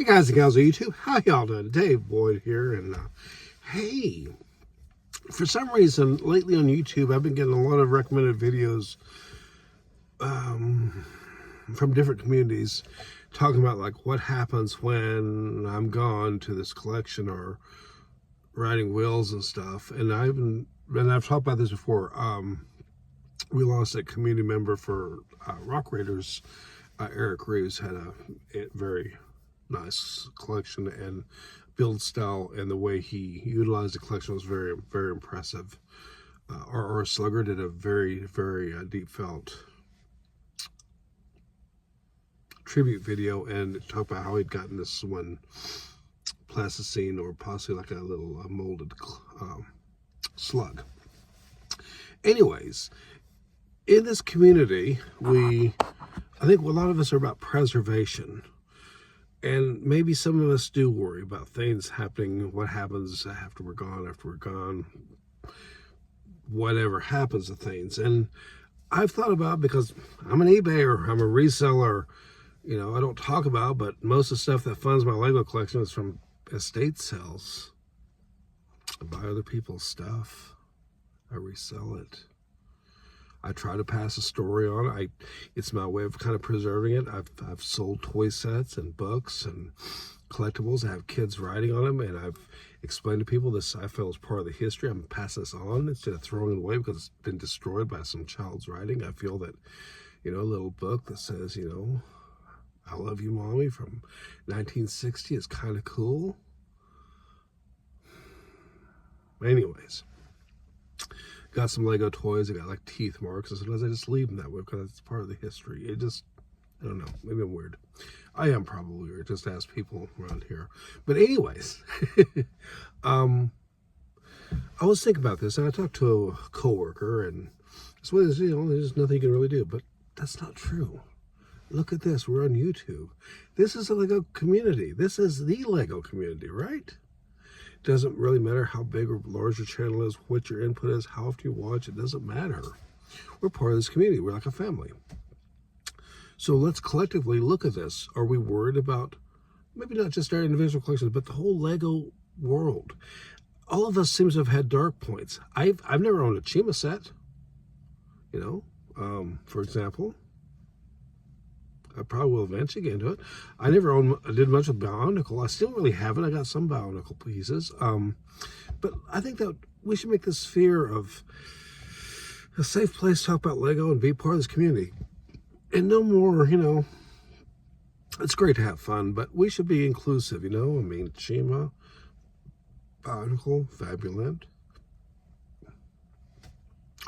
Hey guys and gals of YouTube, how y'all doing? Dave Boyd here, and hey, for some reason lately on YouTube I've been getting a lot of recommended videos from different communities talking about like what happens when I'm gone to this collection or writing wills and stuff. And I've talked about this before. We lost a community member for Rock Raiders. Eric Reeves had a very nice collection, and build style and the way he utilized the collection was very, very impressive. R.R. Slugger did a very, very deep felt tribute video and talked about how he'd gotten this one plasticine or possibly like a little molded slug. Anyways, in this community, I think a lot of us are about preservation. And maybe some of us do worry about things happening, what happens after we're gone, whatever happens to things. And I've thought about, because I'm an eBayer, I'm a reseller, I don't talk about, but most of the stuff that funds my Lego collection is from estate sales. I buy other people's stuff, I resell it. I try to pass a story on it. It's my way of kind of preserving it. I've sold toy sets and books and collectibles. I have kids writing on them, and I've explained to people this I feel is part of the history. I'm passing this on instead of throwing it away because it's been destroyed by some child's writing. I feel that, a little book that says, I love you, Mommy, from 1960 is kind of cool. Anyways. Got some Lego toys. I got like teeth marks, and sometimes I just leave them that way because it's part of the history. I don't know. Maybe I'm weird. I am probably weird. Just ask people around here. But anyways, I was thinking about this, and I talked to a coworker, and this way, there's nothing you can really do. But that's not true. Look at this. We're on YouTube. This is a Lego community. This is the Lego community, right? Doesn't really matter how big or large your channel is, what your input is, how often you watch, it doesn't matter. We're part of this community. We're like a family. So let's collectively look at this. Are we worried about maybe not just our individual collections, but the whole Lego world? All of us seems to have had dark points. I've never owned a Chima set, for example. I probably will eventually get into it. I did much with Bionicle. I still really haven't. I got some Bionicle pieces. But I think that we should make this sphere of a safe place to talk about Lego and be part of this community. And no more, it's great to have fun, but we should be inclusive, Chima, Bionicle, Fabuland,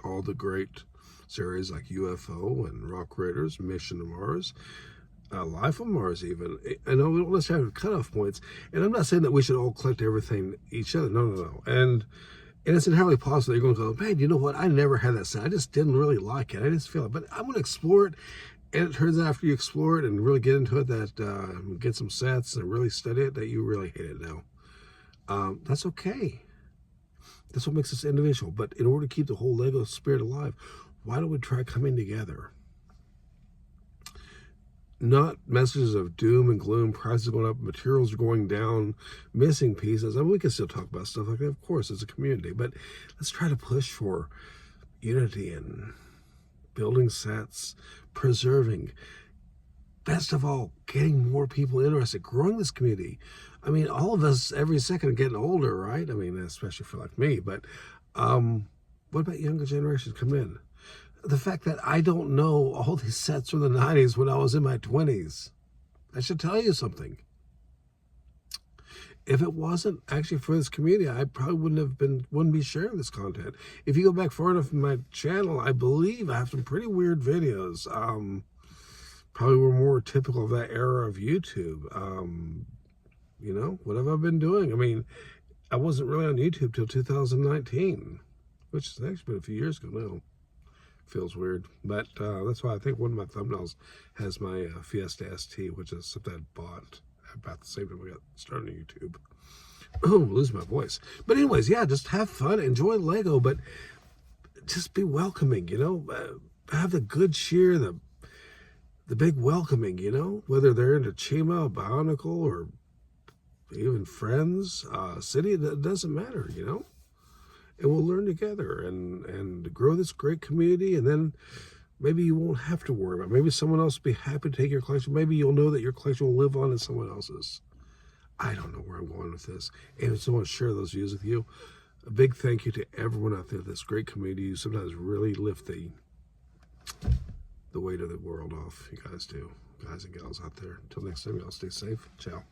all the great series like UFO and Rock Raiders, Mission to Mars, Life on Mars even. I know we don't necessarily have cutoff points, and I'm not saying that we should all collect everything each other. No. And it's entirely possible you're going to go, man, you know what? I never had that set. I just didn't really like it. I just feel it. But I'm going to explore it, and it turns out after you explore it and really get into it that get some sets and really study it, that you really hate it now. That's okay. That's what makes us individual. But in order to keep the whole Lego spirit alive, why don't we try coming together? Not messages of doom and gloom, prices going up, materials are going down, missing pieces. I mean, we can still talk about stuff like that, of course, as a community, but let's try to push for unity and building sets, preserving. Best of all, getting more people interested, growing this community. I mean, all of us every second are getting older, right? I mean, especially for like me, but what about younger generations come in? The fact that I don't know all these sets from the 90s when I was in my 20s, that should tell you something. If it wasn't actually for this community, I probably wouldn't be sharing this content. If you go back far enough in my channel, I believe I have some pretty weird videos. Probably were more typical of that era of YouTube. What have I been doing? I mean, I wasn't really on YouTube till 2019, which has actually been a few years ago now. Feels weird, but that's why I think one of my thumbnails has my Fiesta ST, which is something I bought about the same time I got started on YouTube. Oh, I'm losing my voice. But anyways, yeah, just have fun, enjoy Lego, but just be welcoming, have the good cheer, the big welcoming, whether they're into Chima, Bionicle, or even friends, city, it doesn't matter, you know? And we'll learn together and grow this great community, and then maybe you won't have to worry about it. Maybe someone else will be happy to take your collection. Maybe you'll know that your collection will live on in someone else's. I don't know where I'm going with this. And I just want to share those views with you. A big thank you to everyone out there, this great community. You sometimes really lift the weight of the world off. You guys do. Guys and gals out there. Until next time, y'all stay safe. Ciao.